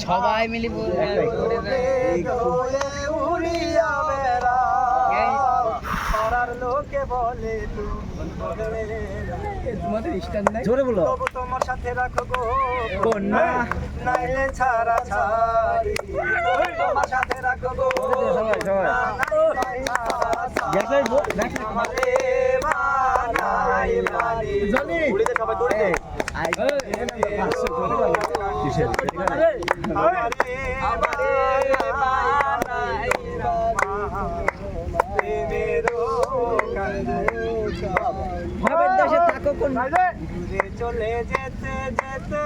সবাই মিলে লোকে বলে জোরে বলো তোমার সাথে রাখো গো কন্যা নাইলে ছাড়া ছাড়ি তোমার সাথে রাখো গো চলে যেতে যেতে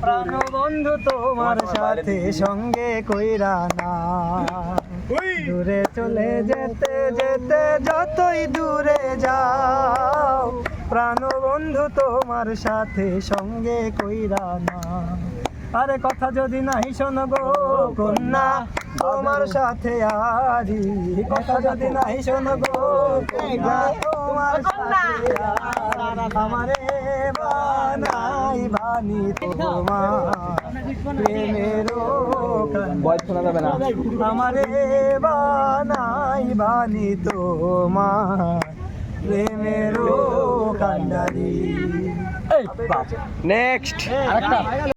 প্রাণ বন্ধু তোমার সাথে সঙ্গে কইরা না দূরে চলে যেতে যেতে যতই দূরে যাও প্রাণ বন্ধু তোমার সাথে সঙ্গে কইরা না আরে কথা যদি নাই শোনো গো কন্যা তোমার সাথে আরি কথা যদি নাই শোনো গো কন্যা তোমার সাথে আমারে বানাই বানি তোমার প্রেমেরও বয়স শোনা যাবে না আমারে বানাই বানি তোমার প্রেমেরও কান্ডারি নেক্সট আরেকটা